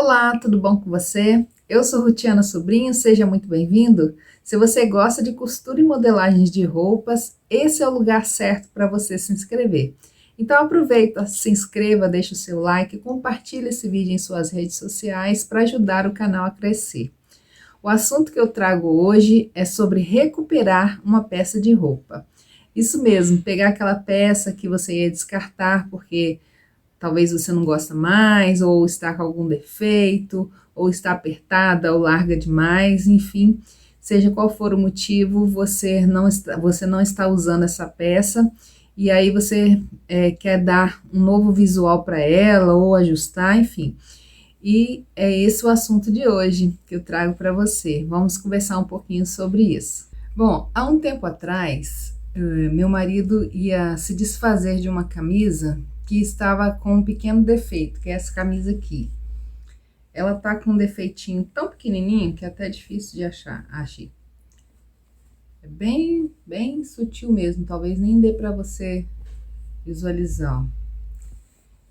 Olá, tudo bom com você? Eu sou Rutiana Sobrinho, seja muito bem-vindo. Se você gosta de costura e modelagens de roupas, esse é o lugar certo para você se inscrever. Então aproveita, se inscreva, deixe o seu like, compartilhe esse vídeo em suas redes sociais para ajudar o canal a crescer. O assunto que eu trago hoje é sobre recuperar uma peça de roupa. Isso mesmo, pegar aquela peça que você ia descartar porque talvez você não gosta mais, ou está com algum defeito, ou está apertada, ou larga demais, enfim, seja qual for o motivo, você não está usando essa peça, e aí você quer dar um novo visual para ela, ou ajustar, enfim. E é esse o assunto de hoje que eu trago para você. Vamos conversar um pouquinho sobre isso. Bom, há um tempo atrás, meu marido ia se desfazer de uma camisa que estava com um pequeno defeito, que é essa camisa aqui. Ela tá com um defeitinho tão pequenininho que é até difícil de achar, achei. É bem sutil mesmo, talvez nem dê para você visualizar.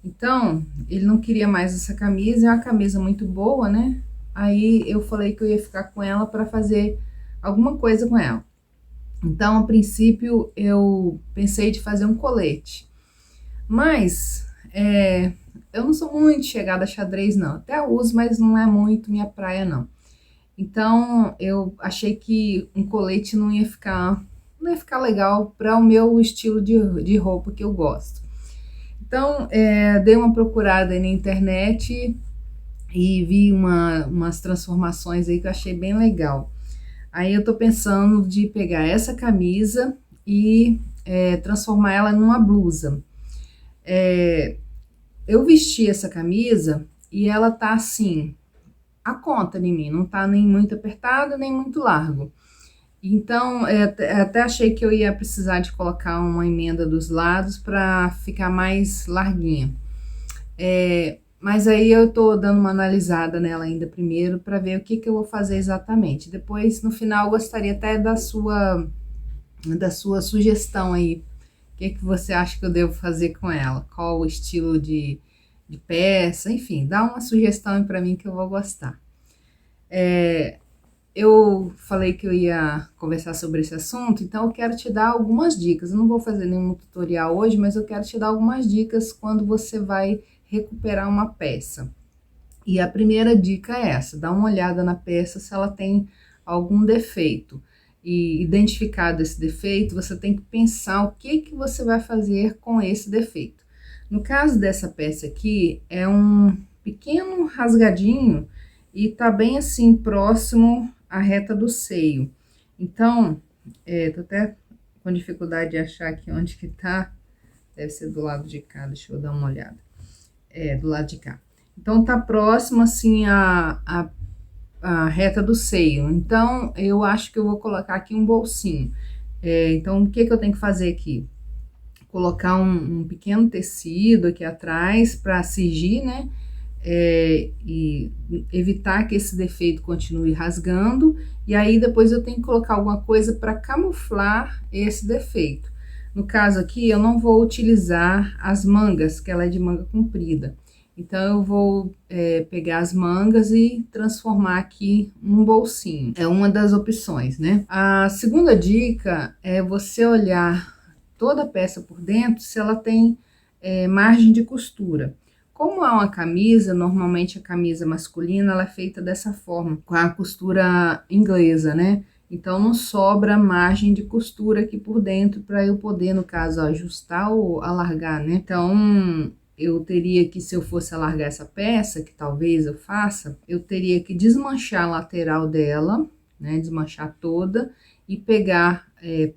Então, ele não queria mais essa camisa, é uma camisa muito boa, né? Aí eu falei que eu ia ficar com ela para fazer alguma coisa com ela. Então, a princípio, eu pensei de fazer um colete. Mas, eu não sou muito chegada a xadrez, não. Até uso, mas não é muito minha praia, não. Então, eu achei que um colete não ia ficar legal para o meu estilo de roupa que eu gosto. Então, dei uma procurada aí na internet e vi umas transformações aí que eu achei bem legal. Aí eu tô pensando de pegar essa camisa e transformar ela numa blusa. Eu vesti essa camisa e ela tá assim, a conta em mim, não tá nem muito apertado, nem muito largo. Então, até achei que eu ia precisar de colocar uma emenda dos lados para ficar mais larguinha. Mas aí eu tô dando uma analisada nela ainda primeiro para ver o que eu vou fazer exatamente. Depois, no final, eu gostaria até da sua sugestão aí. O que você acha que eu devo fazer com ela? Qual o estilo de peça? Enfim, dá uma sugestão para mim que eu vou gostar. Eu falei que eu ia conversar sobre esse assunto, então eu quero te dar algumas dicas. Eu não vou fazer nenhum tutorial hoje, mas eu quero te dar algumas dicas quando você vai recuperar uma peça. E a primeira dica é essa: dá uma olhada na peça se ela tem algum defeito. E identificado esse defeito, você tem que pensar o que você vai fazer com esse defeito. No caso dessa peça aqui, é um pequeno rasgadinho e tá bem assim próximo à reta do seio. Então, tô até com dificuldade de achar aqui onde que tá. Deve ser do lado de cá, deixa eu dar uma olhada. Do lado de cá. Então, tá próximo assim a reta do seio. Então, eu acho que eu vou colocar aqui um bolsinho. Então, o que eu tenho que fazer aqui? Colocar um pequeno tecido aqui atrás para cingir, né? E evitar que esse defeito continue rasgando. E aí, depois eu tenho que colocar alguma coisa para camuflar esse defeito. No caso aqui, eu não vou utilizar as mangas, que ela é de manga comprida. Então, eu vou pegar as mangas e transformar aqui num bolsinho. É uma das opções, né? A segunda dica é você olhar toda a peça por dentro, se ela tem margem de costura. Como é uma camisa, normalmente a camisa masculina, ela é feita dessa forma, com a costura inglesa, né? Então, não sobra margem de costura aqui por dentro para eu poder, no caso, ajustar ou alargar, né? Então, eu teria que, se eu fosse alargar essa peça, que talvez eu faça, eu teria que desmanchar a lateral dela, né, desmanchar toda e pegar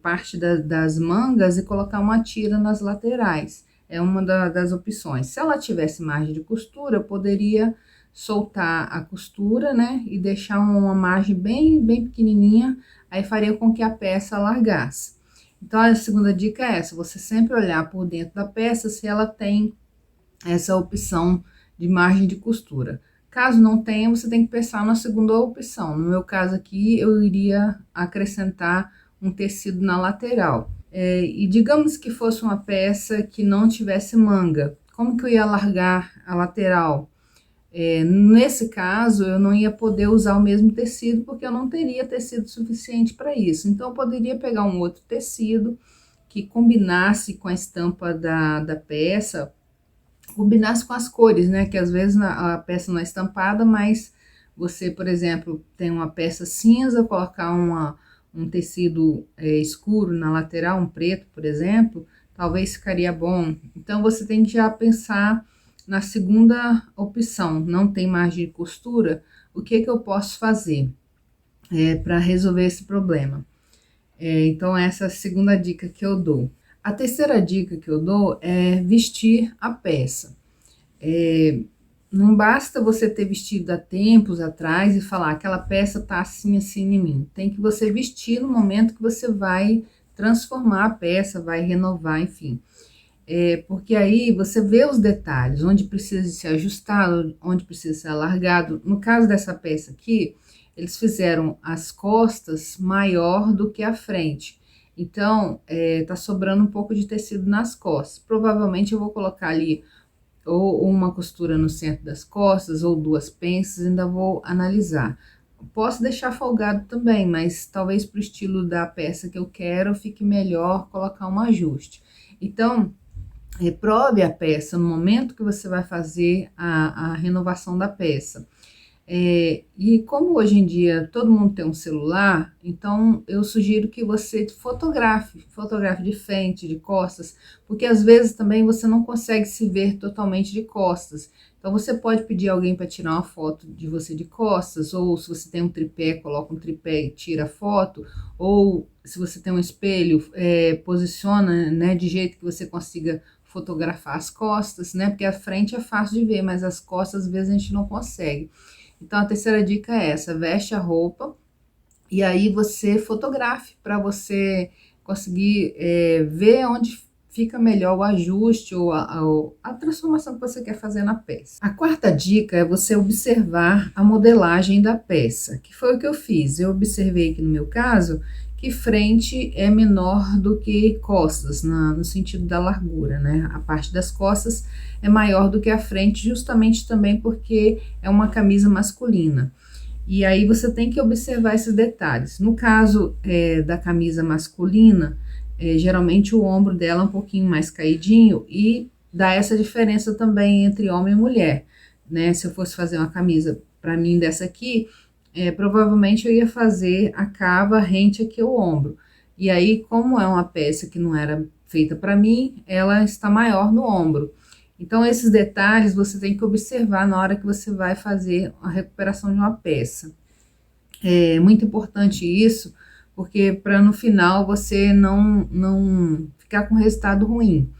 parte das mangas e colocar uma tira nas laterais. É uma das opções. Se ela tivesse margem de costura, eu poderia soltar a costura, né, e deixar uma margem bem pequenininha, aí faria com que a peça largasse. Então, a segunda dica é essa: você sempre olhar por dentro da peça se ela tem essa opção de margem de costura. Caso não tenha, você tem que pensar na segunda opção. No meu caso aqui, eu iria acrescentar um tecido na lateral. E digamos que fosse uma peça que não tivesse manga, como que eu ia largar a lateral? Nesse caso, eu não ia poder usar o mesmo tecido, porque eu não teria tecido suficiente para isso. Então, eu poderia pegar um outro tecido que combinasse com a estampa da peça, combinasse com as cores, né? Que às vezes a peça não é estampada, mas você, por exemplo, tem uma peça cinza, colocar um tecido escuro na lateral, um preto, por exemplo, talvez ficaria bom. Então, você tem que já pensar na segunda opção, não tem margem de costura, o que que eu posso fazer para resolver esse problema? Então, essa é a segunda dica que eu dou. A terceira dica que eu dou é vestir a peça. Não basta você ter vestido há tempos atrás e falar, aquela peça tá assim, assim em mim. Tem que você vestir no momento que você vai transformar a peça, vai renovar, enfim. Porque aí você vê os detalhes, onde precisa ser ajustado, onde precisa ser alargado. No caso dessa peça aqui, eles fizeram as costas maior do que a frente. Então, tá sobrando um pouco de tecido nas costas. Provavelmente eu vou colocar ali ou uma costura no centro das costas, ou duas penças, ainda vou analisar. Posso deixar folgado também, mas talvez para o estilo da peça que eu quero, fique melhor colocar um ajuste. Então, reprove a peça no momento que você vai fazer a renovação da peça. E como hoje em dia todo mundo tem um celular, então eu sugiro que você fotografe de frente, de costas, porque às vezes também você não consegue se ver totalmente de costas. Então você pode pedir alguém para tirar uma foto de você de costas, ou se você tem um tripé, coloca um tripé e tira a foto, ou se você tem um espelho, posiciona, né, de jeito que você consiga fotografar as costas, né, porque a frente é fácil de ver, mas as costas às vezes a gente não consegue. Então, a terceira dica é essa: veste a roupa e aí você fotografe para você conseguir ver onde fica melhor o ajuste ou a transformação que você quer fazer na peça. A quarta dica é você observar a modelagem da peça, que foi o que eu fiz. Eu observei aqui no meu caso que frente é menor do que costas, no sentido da largura, né? A parte das costas é maior do que a frente, justamente também porque é uma camisa masculina. E aí você tem que observar esses detalhes. No caso da camisa masculina, geralmente o ombro dela é um pouquinho mais caidinho e dá essa diferença também entre homem e mulher, né? Se eu fosse fazer uma camisa para mim dessa aqui, provavelmente eu ia fazer a cava rente aqui ao ombro. E aí, como é uma peça que não era feita para mim, ela está maior no ombro. Então, esses detalhes você tem que observar na hora que você vai fazer a recuperação de uma peça. É muito importante isso, porque para no final você não ficar com resultado ruim.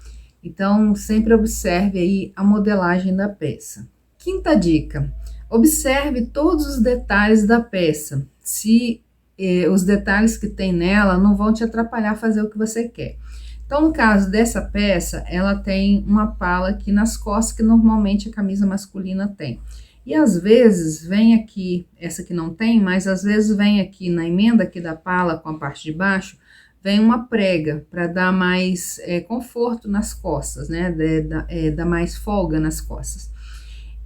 Então, sempre observe aí a modelagem da peça. Quinta dica: observe todos os detalhes da peça. Se os detalhes que tem nela não vão te atrapalhar a fazer o que você quer. Então, no caso dessa peça, ela tem uma pala aqui nas costas, que normalmente a camisa masculina tem. E às vezes vem aqui, essa aqui não tem, mas às vezes vem aqui na emenda aqui da pala, com a parte de baixo, vem uma prega para dar mais conforto nas costas, né? Dá mais folga nas costas.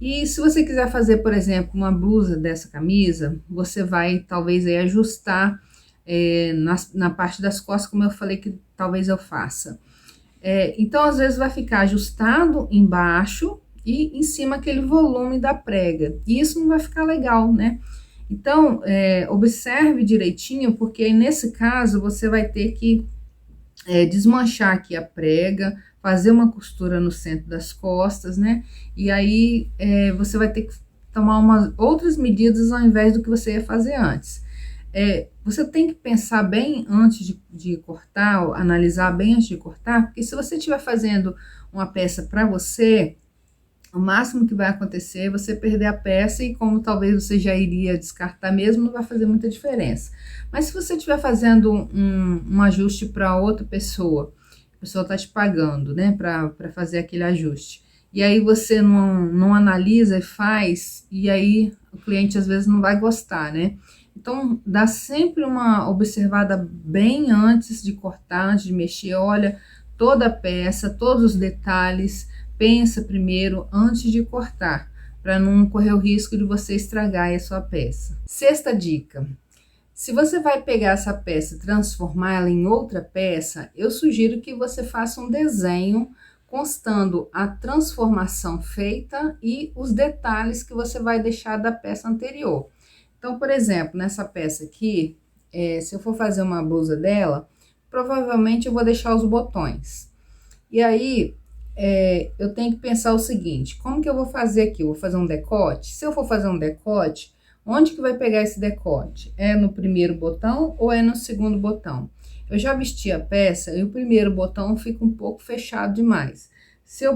E se você quiser fazer, por exemplo, uma blusa dessa camisa, você vai talvez aí ajustar na parte das costas, como eu falei que talvez eu faça. Então, às vezes vai ficar ajustado embaixo e em cima aquele volume da prega. E isso não vai ficar legal, né? Então, observe direitinho, porque nesse caso você vai ter que desmanchar aqui a prega, fazer uma costura no centro das costas, né? E aí você vai ter que tomar outras medidas ao invés do que você ia fazer antes. Você tem que pensar bem antes de cortar, analisar bem antes de cortar, porque se você estiver fazendo uma peça para você, o máximo que vai acontecer é você perder a peça, e como talvez você já iria descartar mesmo, não vai fazer muita diferença. Mas se você estiver fazendo um ajuste para outra pessoa, a pessoa está te pagando, né, para fazer aquele ajuste, e aí você não analisa e faz, e aí o cliente às vezes não vai gostar, né? Então, dá sempre uma observada bem antes de cortar, antes de mexer. Olha toda a peça, todos os detalhes, pensa primeiro antes de cortar, para não correr o risco de você estragar aí a sua peça. Sexta dica: se você vai pegar essa peça e transformá-la em outra peça, eu sugiro que você faça um desenho constando a transformação feita e os detalhes que você vai deixar da peça anterior. Então, por exemplo, nessa peça aqui, se eu for fazer uma blusa dela, provavelmente eu vou deixar os botões. E aí, eu tenho que pensar o seguinte: como que eu vou fazer aqui? Eu vou fazer um decote? Se eu for fazer um decote, onde que vai pegar esse decote? É no primeiro botão ou é no segundo botão? Eu já vesti a peça e o primeiro botão fica um pouco fechado demais. Se eu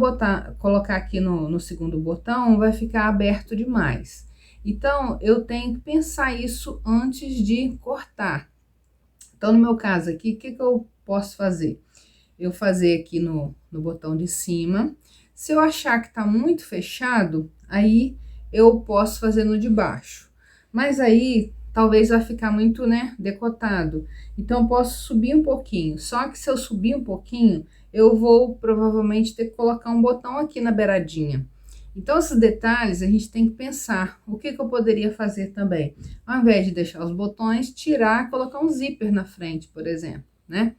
colocar aqui no segundo botão, vai ficar aberto demais. Então, eu tenho que pensar isso antes de cortar. Então, no meu caso aqui, o que que eu posso fazer? Eu fazer aqui no botão de cima. Se eu achar que tá muito fechado, aí eu posso fazer no de baixo. Mas aí, talvez vai ficar muito, né, decotado. Então, eu posso subir um pouquinho. Só que se eu subir um pouquinho, eu vou provavelmente ter que colocar um botão aqui na beiradinha. Então, esses detalhes a gente tem que pensar. O que que eu poderia fazer também? Ao invés de deixar os botões, tirar, colocar um zíper na frente, por exemplo, né?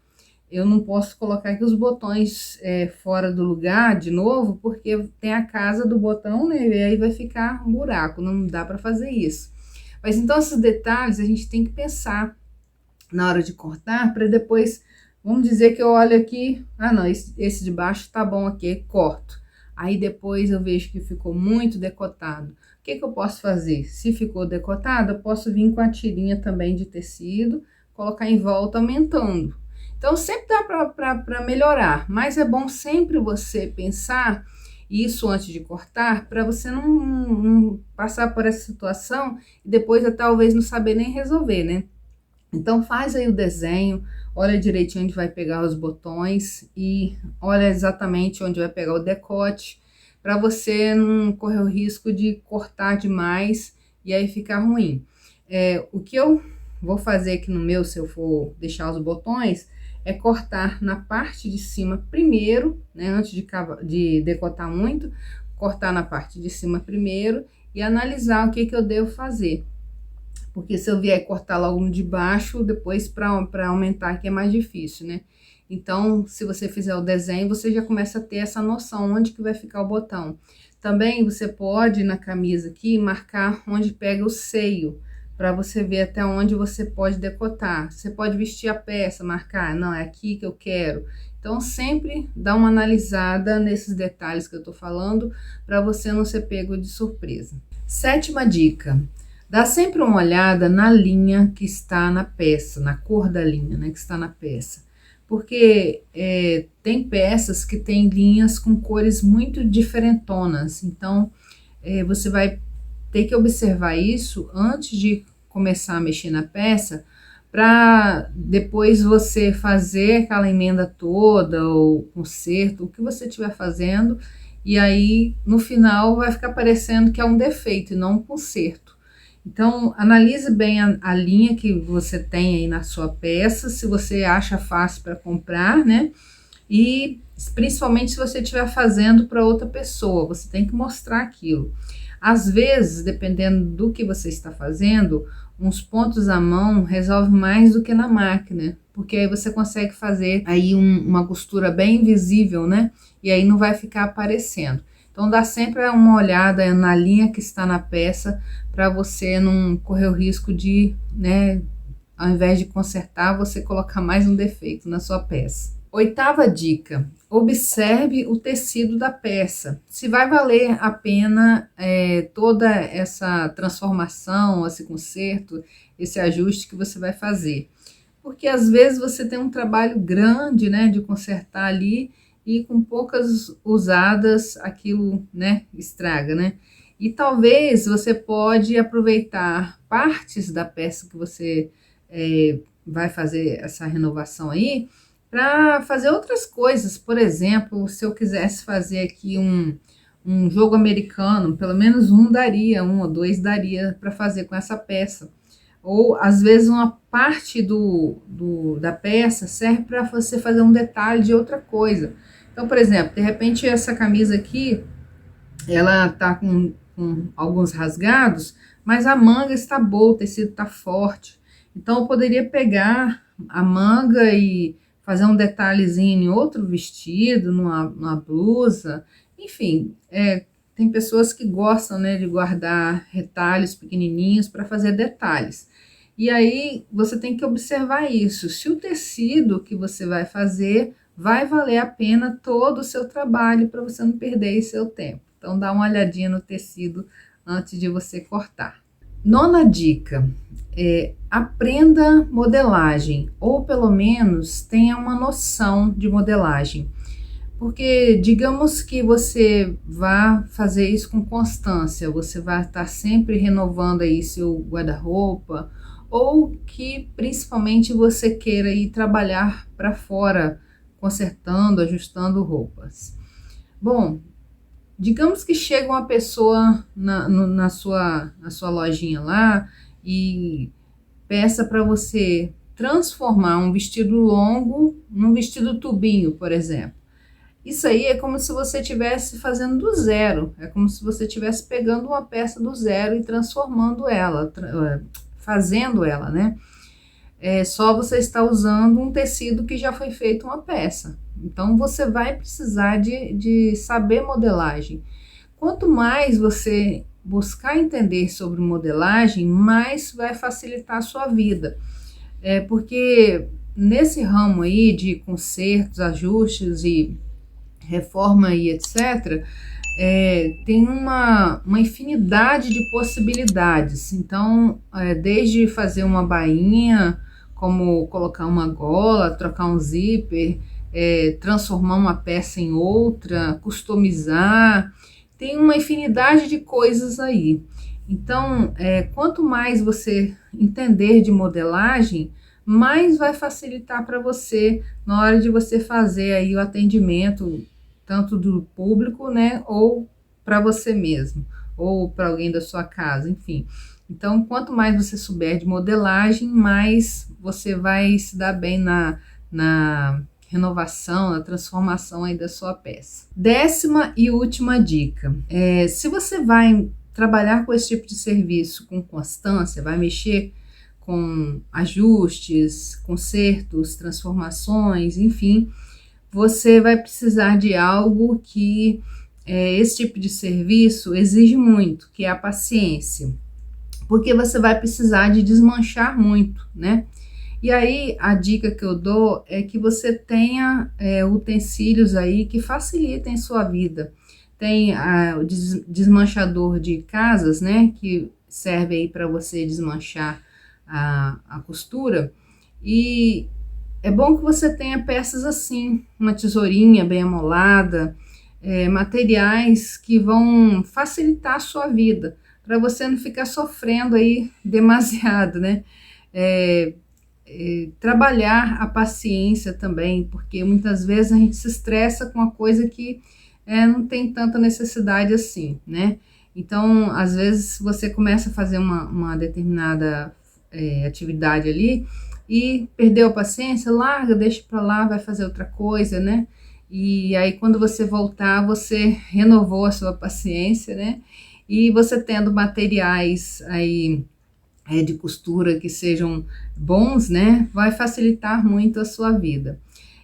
Eu não posso colocar aqui os botões fora do lugar de novo, porque tem a casa do botão, né? E aí vai ficar um buraco, não dá para fazer isso. Mas então, esses detalhes a gente tem que pensar na hora de cortar, para depois, vamos dizer que eu olho aqui, ah não, esse de baixo tá bom aqui, corto. Aí depois eu vejo que ficou muito decotado. O que que eu posso fazer? Se ficou decotado, eu posso vir com a tirinha também de tecido, colocar em volta, aumentando. Então, sempre dá para melhorar, mas é bom sempre você pensar isso antes de cortar, para você não passar por essa situação e depois talvez não saber nem resolver, né? Então, faz aí o desenho, olha direitinho onde vai pegar os botões e olha exatamente onde vai pegar o decote, para você não correr o risco de cortar demais e aí ficar ruim. O que eu vou fazer aqui no meu, se eu for deixar os botões, é cortar na parte de cima primeiro, né, antes de decotar muito, cortar na parte de cima primeiro e analisar o que que eu devo fazer. Porque se eu vier cortar logo no de baixo, depois para aumentar aqui é mais difícil, né? Então, se você fizer o desenho, você já começa a ter essa noção onde que vai ficar o botão. Também você pode, na camisa aqui, marcar onde pega o seio, para você ver até onde você pode decotar. Você pode vestir a peça, marcar, não, é aqui que eu quero. Então, sempre dá uma analisada nesses detalhes que eu tô falando, para você não ser pego de surpresa. Sétima dica: dá sempre uma olhada na linha que está na peça, na cor da linha, né, que está na peça. Porque tem peças que tem linhas com cores muito diferentonas, então você vai ter que observar isso antes de começar a mexer na peça, para depois você fazer aquela emenda toda, ou conserto, o que você estiver fazendo, e aí no final vai ficar parecendo que é um defeito e não um conserto. Então, analise bem a linha que você tem aí na sua peça, se você acha fácil para comprar, né? E principalmente se você estiver fazendo para outra pessoa, você tem que mostrar aquilo. Às vezes, dependendo do que você está fazendo, uns pontos à mão resolve mais do que na máquina, porque aí você consegue fazer aí uma costura bem visível, né? E aí não vai ficar aparecendo. Então, dá sempre uma olhada na linha que está na peça, para você não correr o risco de, né, ao invés de consertar, você colocar mais um defeito na sua peça. Oitava dica: observe o tecido da peça. Se vai valer a pena toda essa transformação, esse conserto, esse ajuste que você vai fazer. Porque às vezes você tem um trabalho grande, né, de consertar ali, e com poucas usadas aquilo, né, estraga, né? E talvez você pode aproveitar partes da peça que você vai fazer essa renovação aí, para fazer outras coisas. Por exemplo, se eu quisesse fazer aqui um jogo americano, pelo menos um ou dois daria para fazer com essa peça. Ou às vezes uma parte da peça serve para você fazer um detalhe de outra coisa. Então, por exemplo, de repente essa camisa aqui, ela tá com com alguns rasgados, mas a manga está boa, o tecido está forte. Então eu poderia pegar a manga e fazer um detalhezinho em outro vestido, numa blusa, enfim, tem pessoas que gostam, né, de guardar retalhos pequenininhos para fazer detalhes. E aí você tem que observar isso. Se o tecido que você vai fazer vai valer a pena todo o seu trabalho para você não perder seu tempo. Então dá uma olhadinha no tecido antes de você cortar. Nona dica, aprenda modelagem, ou pelo menos tenha uma noção de modelagem. Porque digamos que você vá fazer isso com constância, você vai estar sempre renovando aí seu guarda-roupa, ou que principalmente você queira ir trabalhar para fora, consertando, ajustando roupas. Bom, digamos que chega uma pessoa na sua lojinha lá e peça para você transformar um vestido longo num vestido tubinho, por exemplo. Isso aí é como se você estivesse fazendo do zero, é como se você estivesse pegando uma peça do zero e transformando ela, fazendo ela, né? Só você está usando um tecido que já foi feito uma peça. Então você vai precisar de saber modelagem. Quanto mais você buscar entender sobre modelagem, mais vai facilitar a sua vida. Porque nesse ramo aí de consertos, ajustes e reforma e etc., tem uma infinidade de possibilidades. Então, desde fazer uma bainha, como colocar uma gola, trocar um zíper, transformar uma peça em outra, customizar, tem uma infinidade de coisas aí. Então, quanto mais você entender de modelagem, mais vai facilitar para você na hora de você fazer aí o atendimento, tanto do público, né, ou para você mesmo, ou para alguém da sua casa, enfim. Então, quanto mais você souber de modelagem, mais você vai se dar bem na renovação, na transformação aí da sua peça. 10ª e última dica, se você vai trabalhar com esse tipo de serviço com constância, vai mexer com ajustes, consertos, transformações, enfim, você vai precisar de algo que esse tipo de serviço exige muito, que é a paciência, porque você vai precisar de desmanchar muito, né? E aí a dica que eu dou é que você tenha utensílios aí que facilitem sua vida. Tem o desmanchador de casas, né, que serve aí para você desmanchar a costura, e é bom que você tenha peças assim, uma tesourinha bem amolada, materiais que vão facilitar a sua vida, para você não ficar sofrendo aí demasiado, né? Trabalhar a paciência também, porque muitas vezes a gente se estressa com uma coisa que não tem tanta necessidade assim, né? Então, às vezes você começa a fazer uma determinada atividade ali e perdeu a paciência, larga, deixa pra lá, vai fazer outra coisa, né? E aí quando você voltar, você renovou a sua paciência, né? E você tendo materiais aí de costura que sejam bons, né? Vai facilitar muito a sua vida.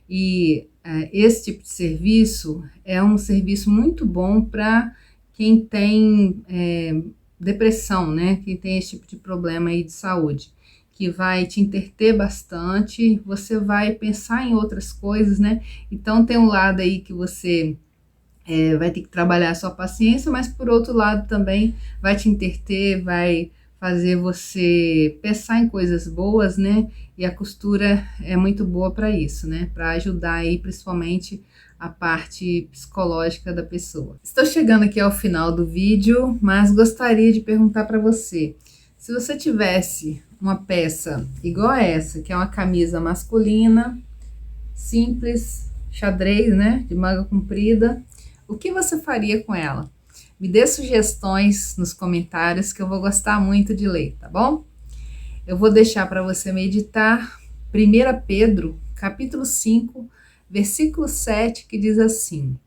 E esse tipo de serviço é um serviço muito bom para quem tem depressão, né? Quem tem esse tipo de problema aí de saúde, que vai te entreter bastante, você vai pensar em outras coisas, né? Então tem um lado aí que você vai ter que trabalhar a sua paciência, mas por outro lado também vai te entreter, vai fazer você pensar em coisas boas, né? E a costura é muito boa para isso, né? Para ajudar aí principalmente a parte psicológica da pessoa. Estou chegando aqui ao final do vídeo, mas gostaria de perguntar para você, se você tivesse uma peça igual a essa, que é uma camisa masculina, simples, xadrez, né? De manga comprida, o que você faria com ela? Me dê sugestões nos comentários que eu vou gostar muito de ler, tá bom? Eu vou deixar para você meditar 1 Pedro, capítulo 5, versículo 7, que diz assim: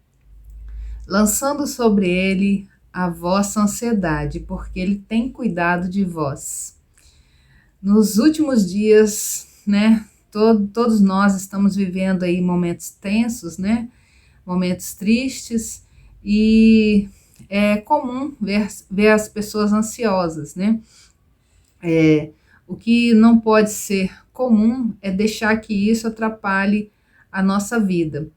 lançando sobre ele a vossa ansiedade, porque Ele tem cuidado de vós. Nos últimos dias, né, todos nós estamos vivendo aí momentos tensos, né, momentos tristes, e é comum ver as pessoas ansiosas, né? O que não pode ser comum é deixar que isso atrapalhe a nossa vida.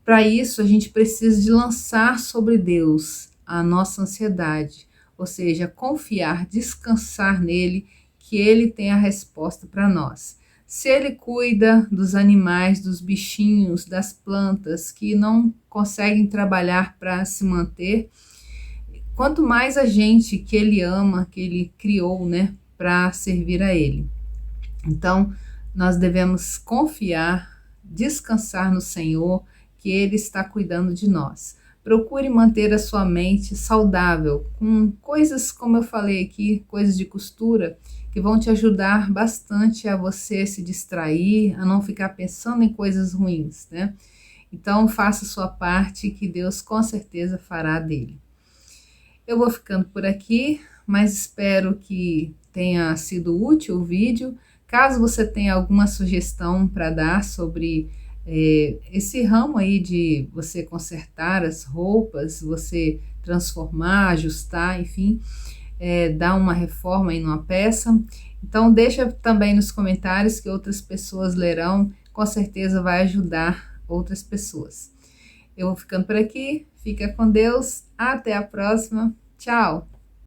Para isso, a gente precisa de lançar sobre Deus a nossa ansiedade, ou seja, confiar, descansar nele, que ele tem a resposta para nós. Se ele cuida dos animais, dos bichinhos, das plantas que não conseguem trabalhar para se manter, quanto mais a gente que ele ama, que ele criou, né, para servir a ele. Então, nós devemos confiar, descansar no Senhor, que Ele está cuidando de nós. Procure manter a sua mente saudável, com coisas, como eu falei aqui, coisas de costura, que vão te ajudar bastante a você se distrair, a não ficar pensando em coisas ruins, né? Então, faça a sua parte, que Deus com certeza fará dele. Eu vou ficando por aqui, mas espero que tenha sido útil o vídeo. Caso você tenha alguma sugestão para dar sobre esse ramo aí de você consertar as roupas, você transformar, ajustar, enfim, dar uma reforma em uma peça, então deixa também nos comentários que outras pessoas lerão, com certeza vai ajudar outras pessoas. Eu vou ficando por aqui, fica com Deus, até a próxima, tchau!